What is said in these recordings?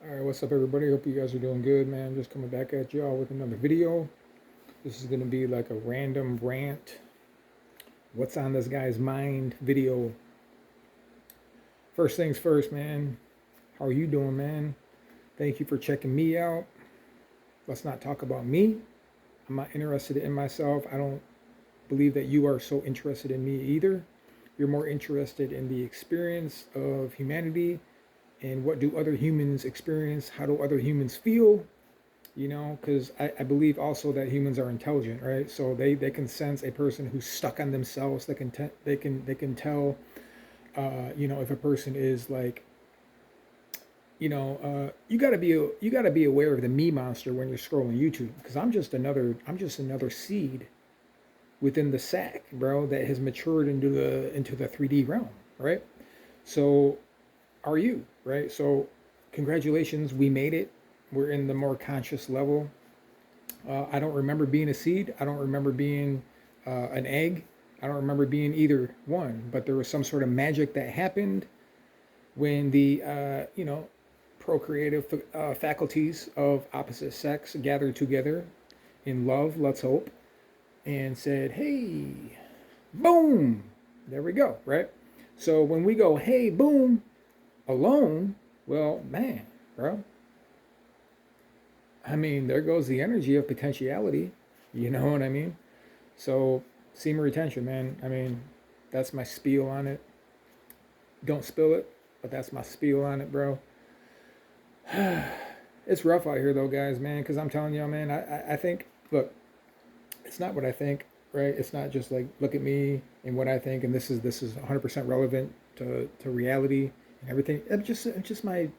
All right, what's up, everybody? Hope you guys are doing good, man. Just coming back at y'all with another video. This is gonna be like a random rant, what's on this guy's mind video. First things first, man. How are you doing, man? Thank you for checking me out. Let's not talk about me. I'm not interested in myself. I don't believe that you are so interested in me either. You're more interested in the experience of humanity and what do other humans experience? How do other humans feel? Because I believe also that humans are intelligent, right? So they can sense a person who's stuck on themselves. They can tell, if a person is like, you gotta be aware of the me monster when you're scrolling YouTube, because I'm just another seed within the sack, bro, that has matured into the 3D realm, right? So are you, right? So congratulations, we made it. We're in the more conscious level. I don't remember being a seed. I don't remember being an egg. I don't remember being either one. But there was some sort of magic that happened when the procreative faculties of opposite sex gathered together in love. Let's hope, and said, "Hey, boom." There we go. Right. So when we go, "Hey, boom," alone, well, man, bro, I mean, there goes the energy of potentiality. You know what I mean? So, semen retention, man. I mean, that's my spiel on it. Don't spill it, but that's my spiel on it, bro. It's rough out here, though, guys, man, because I'm telling y'all, man, I think, look, it's not what I think, right? It's not just like, look at me and what I think, and this is 100% relevant to reality and everything. It's just my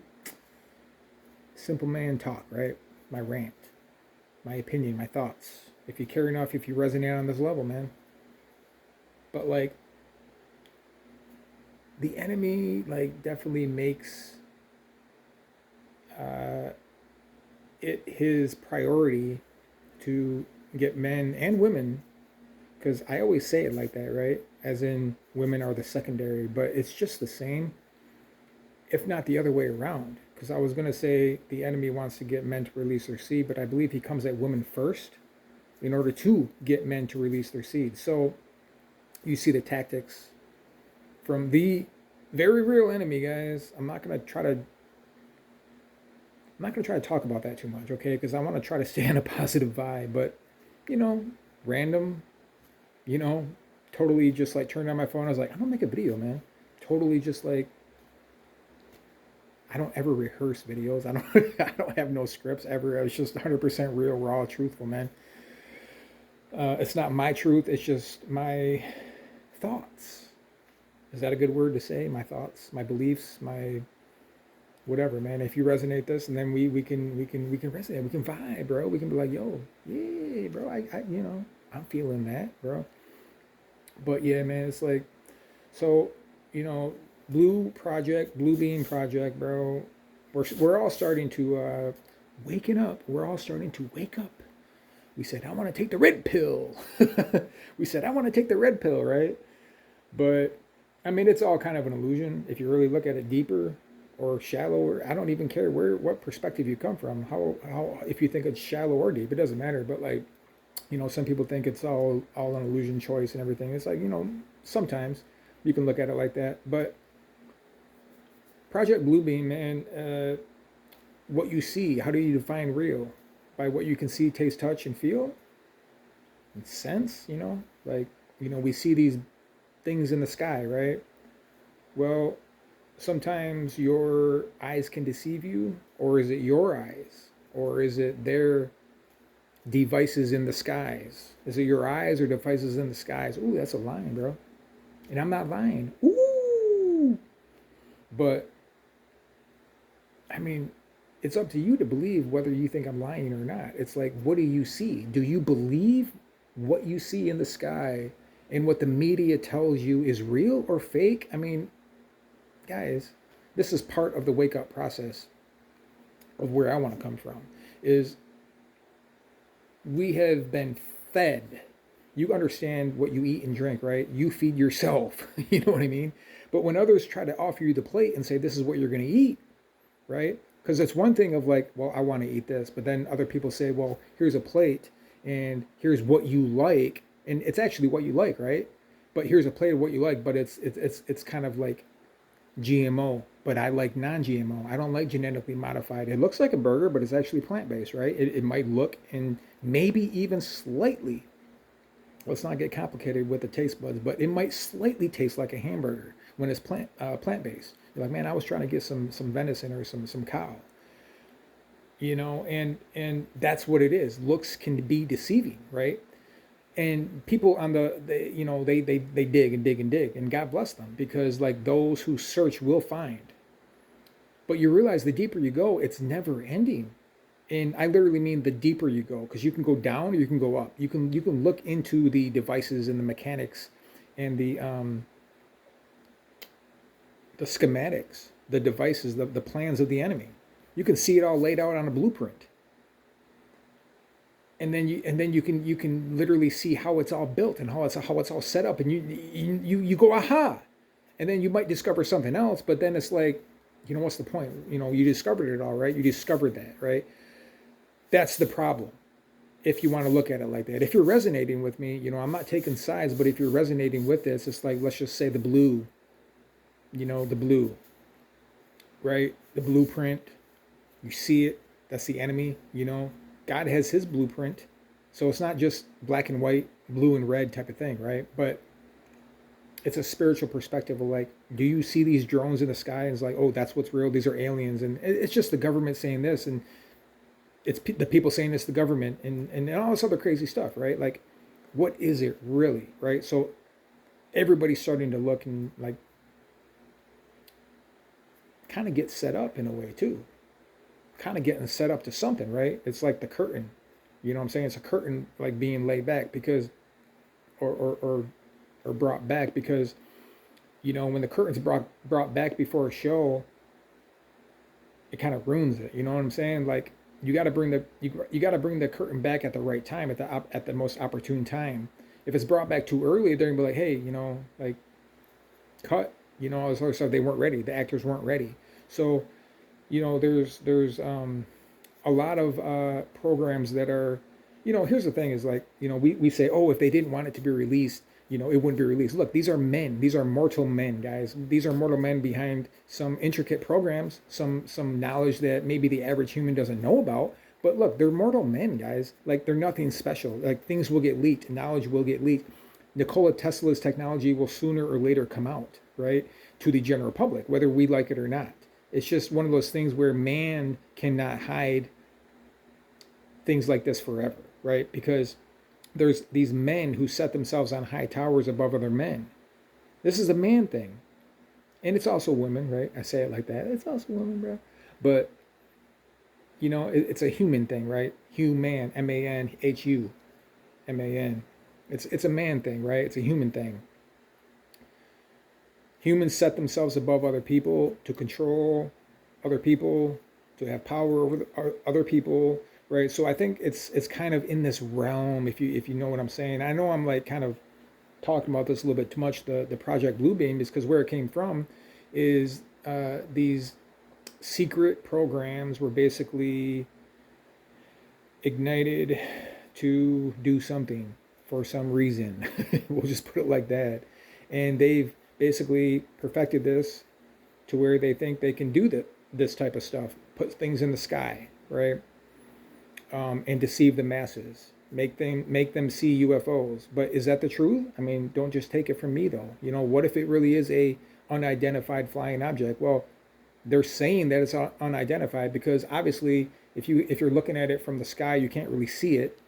simple man talk, right? My rant, my opinion, my thoughts. If you care enough, if you resonate on this level, man. But like the enemy, like definitely makes uh, it his priority to get men and women. Because I always say it like that, right? As in, women are the secondary, but it's just the same, if not the other way around. Because I was gonna say the enemy wants to get men to release their seed, but I believe he comes at women first in order to get men to release their seed. So you see the tactics from the very real enemy, guys. I'm not gonna try to talk about that too much, okay? Because I want to try to stay on a positive vibe. But you know, random, you know, totally just like turned on my phone. I was like, I'm gonna make a video, man. Totally just like I don't ever rehearse videos. I don't I don't have no scripts ever. It's just 100% real, raw, truthful, man. It's not my truth. It's just my thoughts. Is that a good word to say? My thoughts, my beliefs, my whatever, man. If you resonate this, and then we can resonate. We can vibe, bro. We can be like, yo, yeah, bro. I'm feeling that, bro. But yeah, man, it's like so, you know, Blue Beam Project, bro. We're all starting to waking up. We're all starting to wake up. We said, I want to take the red pill. We said, I want to take the red pill, right? But I mean, it's all kind of an illusion if you really look at it deeper or shallower. I don't even care what perspective you come from. How if you think it's shallow or deep, it doesn't matter. But like, some people think it's all an illusion choice and everything. It's like, sometimes you can look at it like that. But Project Bluebeam, man, what you see, how do you define real? By what you can see, taste, touch, and feel? And sense, like, we see these things in the sky, right? Well, sometimes your eyes can deceive you, or is it your eyes? Or is it their devices in the skies? Is it your eyes or devices in the skies? Ooh, that's a line, bro. And I'm not lying. Ooh. But I mean, it's up to you to believe whether you think I'm lying or not. It's like, what do you see? Do you believe what you see in the sky and what the media tells you is real or fake? I mean, guys, this is part of the wake up process of where I want to come from. Is we have been fed. You understand what you eat and drink, right? You feed yourself. You know what I mean? But when others try to offer you the plate and say, this is what you're going to eat, right? Because it's one thing of like, well, I want to eat this, but then other people say, well, here's a plate and here's what you like, and it's actually what you like, right? But here's a plate of what you like, but it's kind of like GMO, but I like non-GMO. I don't like genetically modified. It looks like a burger, but it's actually plant-based, right? It might look and maybe even slightly, let's not get complicated with the taste buds, but it might slightly taste like a hamburger when it's plant-based. You're like, man, I was trying to get some venison or some cow, and that's what it is. Looks can be deceiving, right? And people on they dig and dig and dig, and God bless them, because like those who search will find. But you realize the deeper you go, it's never ending. And I literally mean the deeper you go, because you can go down or you can go up. You can look into the devices and the mechanics and the schematics, the devices, the plans of the enemy. You can see it all laid out on a blueprint. And then you can literally see how it's all built and how it's all set up, and you go, aha. And then you might discover something else, but then it's like, what's the point? You discovered it all, right? You discovered that, right? That's the problem. If you want to look at it like that, if you're resonating with me, I'm not taking sides, but if you're resonating with this, it's like, let's just say the blue, the blue, right? The blueprint, you see it, that's the enemy. God has his blueprint. So it's not just black and white, blue and red type of thing, right? But it's a spiritual perspective of like, do you see these drones in the sky? And it's like, oh, that's what's real. These are aliens. And it's just the government saying this. And it's the people saying it's the government, and all this other crazy stuff, right? Like, what is it really, right? So everybody's starting to look and like kind of get set up in a way too. Kind of getting set up to something, right? It's like the curtain. You know what I'm saying? It's a curtain like being laid back because or brought back because when the curtain's brought back before a show, it kind of ruins it. You know what I'm saying? Like you got to bring you got to bring the curtain back at the right time, at the most opportune time. If it's brought back too early, they're gonna be like, hey, like cut. So they weren't ready. The actors weren't ready. So there's a lot of programs that are, here's the thing is like, we say, oh, if they didn't want it to be released, it wouldn't be released. Look, these are men. These are mortal men, guys. These are mortal men behind some intricate programs, some knowledge that maybe the average human doesn't know about. But look, they're mortal men, guys. Like they're nothing special. Like things will get leaked. Knowledge will get leaked. Nikola Tesla's technology will sooner or later come out, right, to the general public, whether we like it or not. It's just one of those things where man cannot hide things like this forever, right? Because there's these men who set themselves on high towers above other men. This is a man thing. And it's also women, right? I say it like that. It's also women, bro. But, it's a human thing, right? Human, MANHU, MAN. It's a man thing, right? It's a human thing. Humans set themselves above other people to control other people, to have power over other people, right? So I think it's kind of in this realm, if you know what I'm saying. I know I'm like kind of talking about this a little bit too much. The Project Bluebeam is because where it came from is these secret programs were basically ignited to do something for some reason. We'll just put it like that. And they've basically perfected this to where they think they can do this type of stuff, put things in the sky, right? And deceive the masses, make them see UFOs. But is that the truth? I mean, don't just take it from me though. What if it really is a unidentified flying object? Well, they're saying that it's unidentified because obviously, if you're looking at it from the sky, you can't really see it.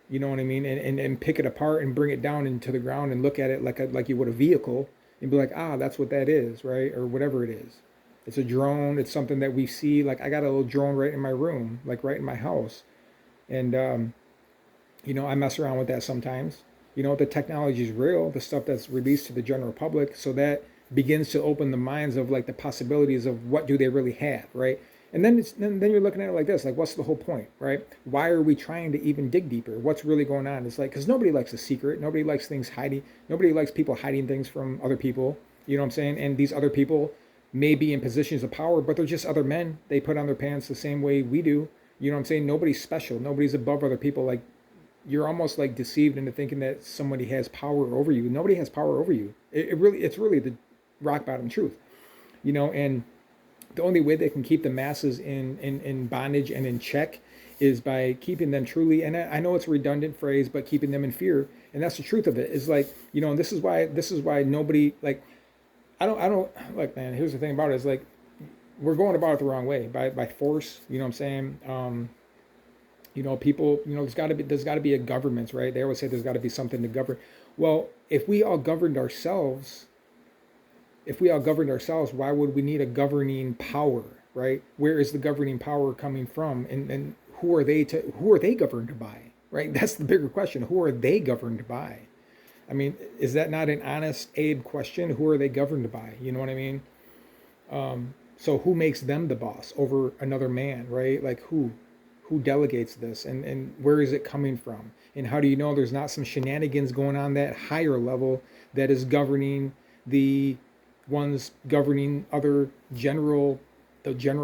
You know what I mean? And pick it apart and bring it down into the ground and look at it like you would a vehicle and be like, that's what that is, right? Or whatever it is. It's a drone. It's something that we see. Like I got a little drone right in my room, like right in my house. And, I mess around with that sometimes. The technology is real, the stuff that's released to the general public. So that begins to open the minds of like the possibilities of what do they really have, right? And then then you're looking at it like this, like what's the whole point, right? Why are we trying to even dig deeper? What's really going on? It's like, because nobody likes a secret. Nobody likes things hiding. Nobody likes people hiding things from other people. You know what I'm saying? And these other people, may be in positions of power, but they're just other men. They put on their pants the same way we do. You know what I'm saying? Nobody's special. Nobody's above other people. Like, you're almost like deceived into thinking that somebody has power over you. Nobody has power over you. It's really the rock bottom truth. And the only way they can keep the masses in bondage and in check is by keeping them truly, and I know it's a redundant phrase, but keeping them in fear. And that's the truth of it. Is like, and this is why nobody, like, I don't like, man, here's the thing about it, is like, we're going about it the wrong way, by force. You know what I'm saying? People, there's got to be a government, right? They always say there's got to be something to govern. Well, if we all governed ourselves, why would we need a governing power, right? Where is the governing power coming from, and who are they governed by, right? That's the bigger question. Who are they governed by? I mean, is that not an honest Abe question? Who are they governed by? You know what I mean? So who makes them the boss over another man, right? Like, who delegates this, and where is it coming from? And how do you know there's not some shenanigans going on that higher level that is governing the ones governing the general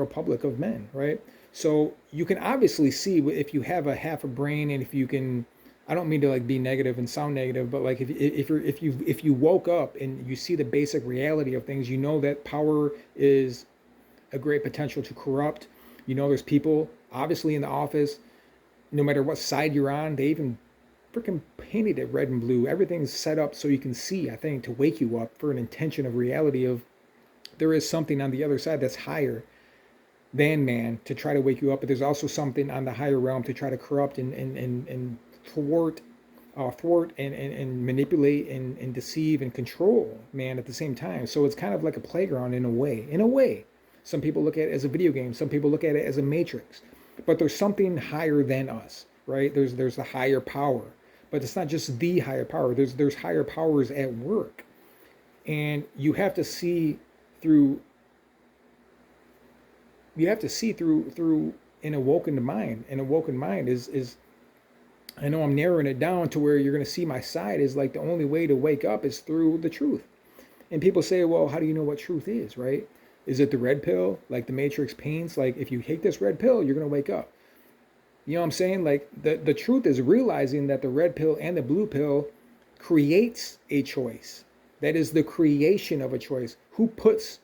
public of men, right? So you can obviously see, if you have a half a brain, and if you can, I don't mean to like be negative and sound negative, but like, if you woke up and you see the basic reality of things, that power is a great potential to corrupt. There's people obviously in the office, no matter what side you're on, they even freaking painted it red and blue. Everything's set up so you can see, I think, to wake you up for an intention of reality of there is something on the other side that's higher than man to try to wake you up, but there's also something on the higher realm to try to corrupt and thwart and manipulate and deceive and control man at the same time. So it's kind of like a playground in a way. Some people look at it as a video game. Some people look at it as a matrix. But there's something higher than us, right? There's a higher power. But it's not just the higher power. There's higher powers at work. And you have to see through an awoken mind. An awoken mind is I know I'm narrowing it down to where you're going to see my side, is like the only way to wake up is through the truth. And people say, well, how do you know what truth is, right? Is it the red pill, like the Matrix paints? Like, if you take this red pill, you're going to wake up. You know what I'm saying? Like, the truth is realizing that the red pill and the blue pill creates a choice. That is the creation of a choice. Who puts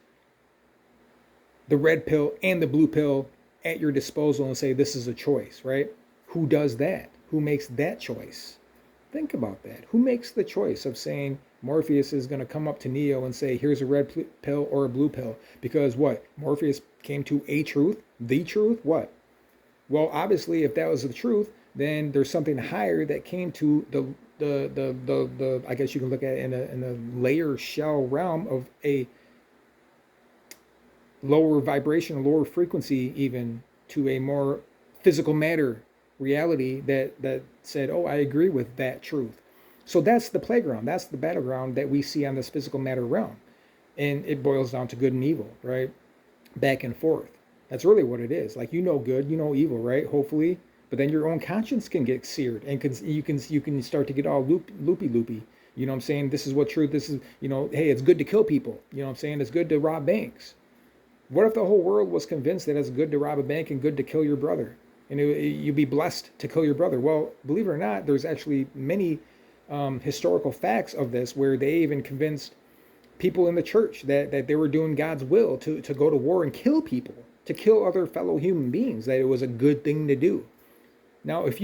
the red pill and the blue pill at your disposal and say, this is a choice, right? Who does that? Who makes that choice? Think about that. Who makes the choice of saying Morpheus is going to come up to Neo and say, here's a red pill or a blue pill? Because what? Morpheus came to a truth? The truth? What? Well, obviously, if that was the truth, then there's something higher that came to the I guess you can look at it in a layer shell realm of a lower vibration, lower frequency, even to a more physical matter reality that said, oh, I agree with that truth. So that's the playground. That's the battleground that we see on this physical matter realm. And it boils down to good and evil, right? Back and forth. That's really what it is. Like, good, evil, right? Hopefully. But then your own conscience can get seared, and you can start to get all loopy. You know what I'm saying? This is what truth, this is, hey, it's good to kill people. You know what I'm saying? It's good to rob banks. What if the whole world was convinced that it's good to rob a bank and good to kill your brother? And you'd be blessed to kill your brother. Well, believe it or not, there's actually many historical facts of this, where they even convinced people in the church that they were doing God's will to go to war and kill people, to kill other fellow human beings, that it was a good thing to do. Now, if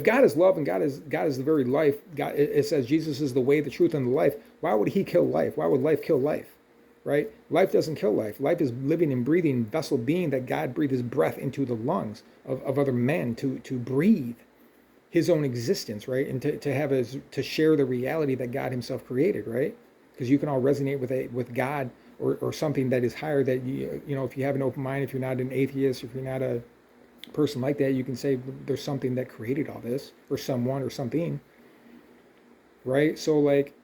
God is love and God is the very life, God, it says Jesus is the way, the truth, and the life. Why would he kill life? Why would life kill life? Right? Life doesn't kill life. Life is living and breathing vessel being that God breathed his breath into the lungs of other men to breathe his own existence, right? And to share the reality that God himself created, right? Because you can all resonate with God or something that is higher, that if you have an open mind, if you're not an atheist, if you're not a person like that, you can say there's something that created all this, or someone or something, right? So, like,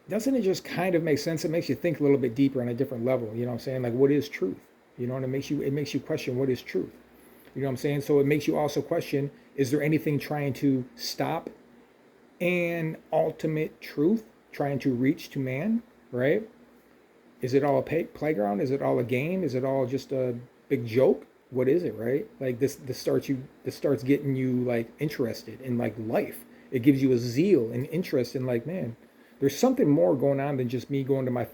doesn't it just kind of make sense? It makes you think a little bit deeper on a different level. You know what I'm saying? Like, what is truth? And it makes you question what is truth. You know what I'm saying? So it makes you also question, is there anything trying to stop an ultimate truth, trying to reach to man, right? Is it all a playground? Is it all a game? Is it all just a big joke? What is it, right? Like this starts getting you like interested in like life. It gives you a zeal and interest in like, man, there's something more going on than just me going to my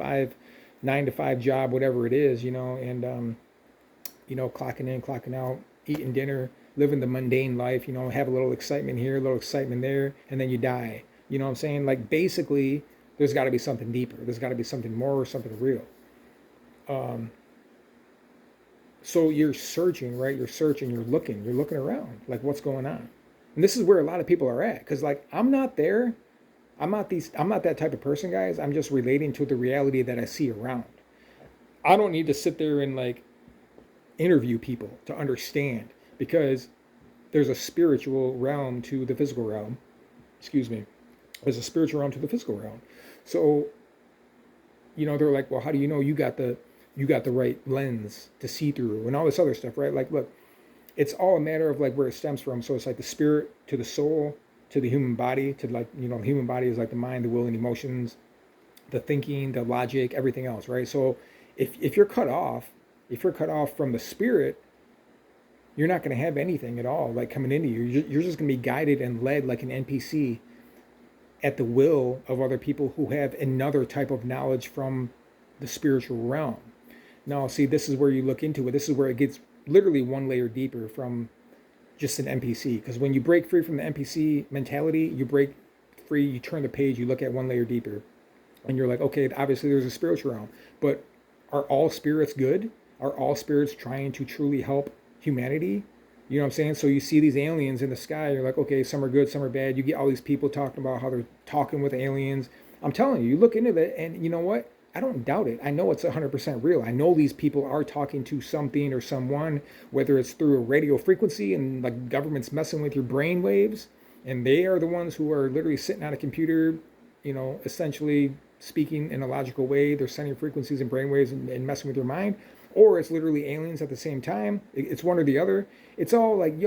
9 to 5 job, whatever it is, and clocking in, clocking out, eating dinner, living the mundane life, have a little excitement here, a little excitement there, and then you die. You know what I'm saying? Like basically, there's got to be something deeper. There's got to be something more, something real. Um, so you're searching, right? You're searching, you're looking around, like what's going on. And this is where a lot of people are at, because like I'm not there. I'm not that type of person, guys. I'm just relating to the reality that I see around. I don't need to sit there and like interview people to understand, because there's a spiritual realm to the physical realm. Excuse me. There's a spiritual realm to the physical realm. So, they're like, well, how do you know you got the right lens to see through and all this other stuff, right? Like, look, it's all a matter of like where it stems from. So it's like the spirit to the soul to the human body to like, the human body is like the mind, the will, and emotions, the thinking, the logic, everything else, right? So if you're cut off, from the spirit, you're not going to have anything at all like coming into you. You're just going to be guided and led like an NPC at the will of other people who have another type of knowledge from the spiritual realm. Now, see, this is where you look into it. This is where it gets literally one layer deeper from just an NPC. Because when you break free from the NPC mentality, you break free, you turn the page, you look at one layer deeper, and you're like, okay, obviously there's a spiritual realm, but are all spirits good? Are all spirits trying to truly help humanity? You know what I'm saying? So you see these aliens in the sky, you're like, okay, some are good, some are bad. You get all these people talking about how they're talking with aliens. I'm telling you, you look into that, and you know what? I don't doubt it. I know it's 100% real. I know these people are talking to something or someone, whether it's through a radio frequency and like government's messing with your brain waves, and they are the ones who are literally sitting on a computer, essentially speaking in a logical way. They're sending frequencies and brainwaves and messing with your mind, or it's literally aliens at the same time. It's one or the other. It's all like,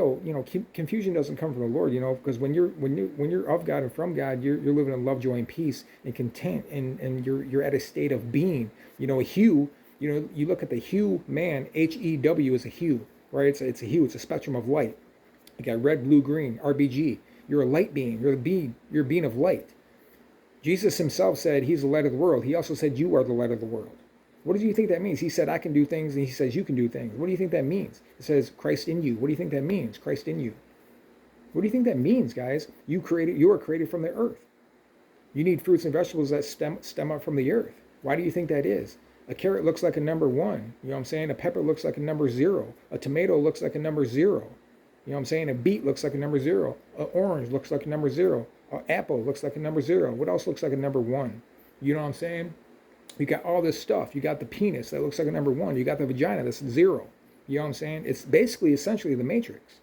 confusion doesn't come from the Lord, because when you're of God and from God, you're living in love, joy, and peace and content, and you're at a state of being. A hue. You look at the hue, man. HEW is a hue, right? It's a hue. It's a spectrum of light. You got red, blue, green, RBG. You're a light being. You're a being. You're a being of light. Jesus himself said he's the light of the world. He also said you are the light of the world. What do you think that means? He said I can do things, and he says you can do things. What do you think that means? It says Christ in you. What do you think that means? Christ in you. What do you think that means, guys? You are created from the earth. You need fruits and vegetables that stem up from the earth. Why do you think that is? A carrot looks like a number 1. You know what I'm saying? A pepper looks like a number 0. A tomato looks like a number 0. You know what I'm saying? A beet looks like a number 0. An orange looks like a number 0. An apple looks like a number 0. What else looks like a number 1? You know what I'm saying? You got all this stuff. You got the penis that looks like a number 1. You got the vagina that's 0. You know what I'm saying? It's basically essentially the matrix.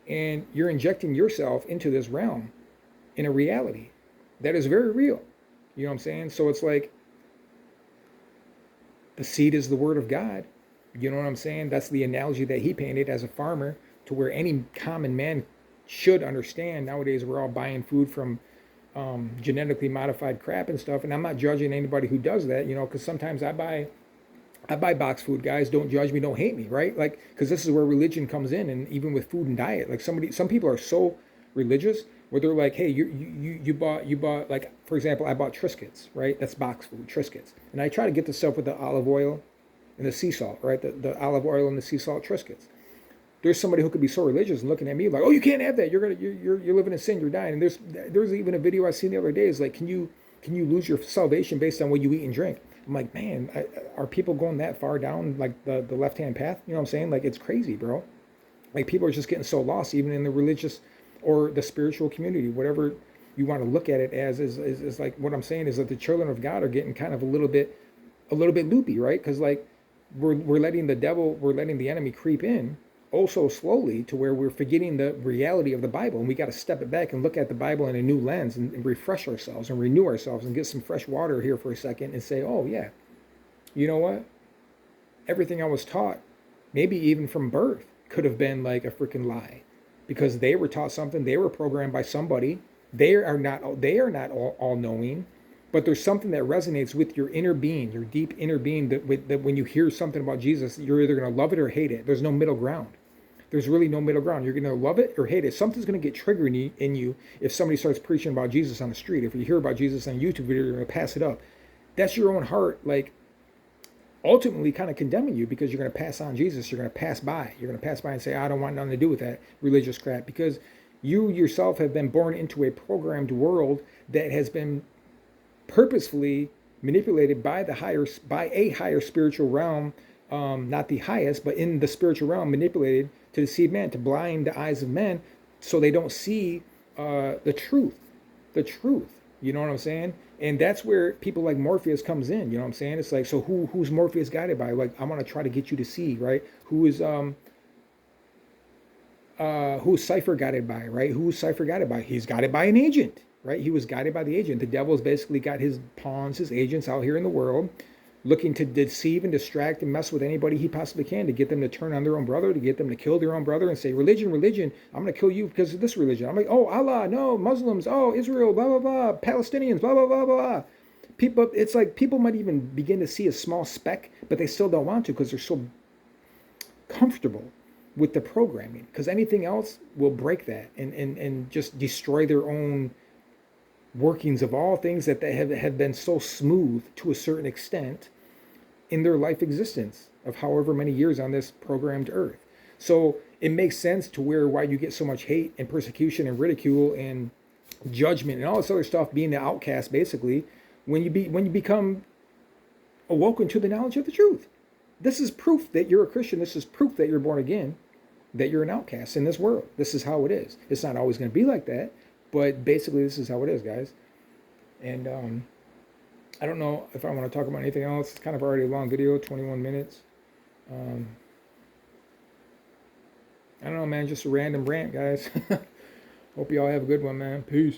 And you're injecting yourself into this realm in a reality that is very real. You know what I'm saying? So it's like the seed is the word of God. You know what I'm saying? That's the analogy that he painted as a farmer, to where any common man should understand. Nowadays, we're all buying food from genetically modified crap and stuff. And I'm not judging anybody who does that, because sometimes I buy box food, guys. Don't judge me, don't hate me, right? Like, because this is where religion comes in, and even with food and diet, like some people are so religious where they're like, hey, you bought like, for example, I bought Triscuits, right? That's box food, Triscuits, and I try to get the stuff with the olive oil and the sea salt, right? The olive oil and the sea salt Triscuits. There's somebody who could be so religious and looking at me like, oh, you can't have that. You're living in sin. You're dying. And there's even a video I seen the other day. Is like, can you lose your salvation based on what you eat and drink? I'm like, man, are people going that far down like the left-hand path? You know what I'm saying? Like, it's crazy, bro. Like, people are just getting so lost, even in the religious or the spiritual community, whatever you want to look at it as. Is like, what I'm saying is that the children of God are getting kind of a little bit loopy, right? Because like we're letting the enemy creep in oh so slowly, to where we're forgetting the reality of the Bible, and we got to step it back and look at the Bible in a new lens, and refresh ourselves and renew ourselves and get some fresh water here for a second and say, oh yeah, you know what? Everything I was taught, maybe even from birth, could have been like a freaking lie, because they were taught something. They were programmed by somebody. They are not all knowing. But there's something that resonates with your inner being, your deep inner being, that when you hear something about Jesus, you're either going to love it or hate it. There's no middle ground. There's really no middle ground. You're going to love it or hate it. Something's going to get triggered in you if somebody starts preaching about Jesus on the street. If you hear about Jesus on a YouTube video, you're going to pass it up. That's your own heart, like, ultimately kind of condemning you, because you're going to pass on Jesus. You're going to pass by. You're going to pass by and say, I don't want nothing to do with that religious crap, because you yourself have been born into a programmed world that has been purposefully manipulated by a higher spiritual realm, not the highest, but in the spiritual realm, manipulated to deceive man, to blind the eyes of men, so they don't see the truth. The truth. You know what I'm saying? And that's where people like Morpheus comes in. You know what I'm saying? It's like, so who's Morpheus guided by? Like, I want to try to get you to see, right? Who's Cypher guided by, right? Who's Cypher guided by? He's guided by an agent, right? He was guided by the agent. The devil's basically got his pawns, his agents out here in the world, looking to deceive and distract and mess with anybody he possibly can, to get them to turn on their own brother, to get them to kill their own brother and say, religion, religion, I'm going to kill you because of this religion. I'm like, oh, Allah, no, Muslims, oh, Israel, blah, blah, blah, Palestinians, blah, blah, blah, blah. People, it's like people might even begin to see a small speck, but they still don't want to, because they're so comfortable with the programming, because anything else will break that and just destroy their own workings of all things that they have been so smooth to a certain extent in their life existence of however many years on this programmed earth. So it makes sense to why you get so much hate and persecution and ridicule and judgment and all this other stuff, being the outcast basically, when you become awoken to the knowledge of the truth. This is proof that you're a Christian. This is proof that you're born again, that you're an outcast in this world. This is how it is. It's not always going to be like that, but basically this is how it is, guys. And I don't know if I want to talk about anything else. It's kind of already a long video, 21 minutes. I don't know, man. Just a random rant, guys. Hope you all have a good one, man. Peace.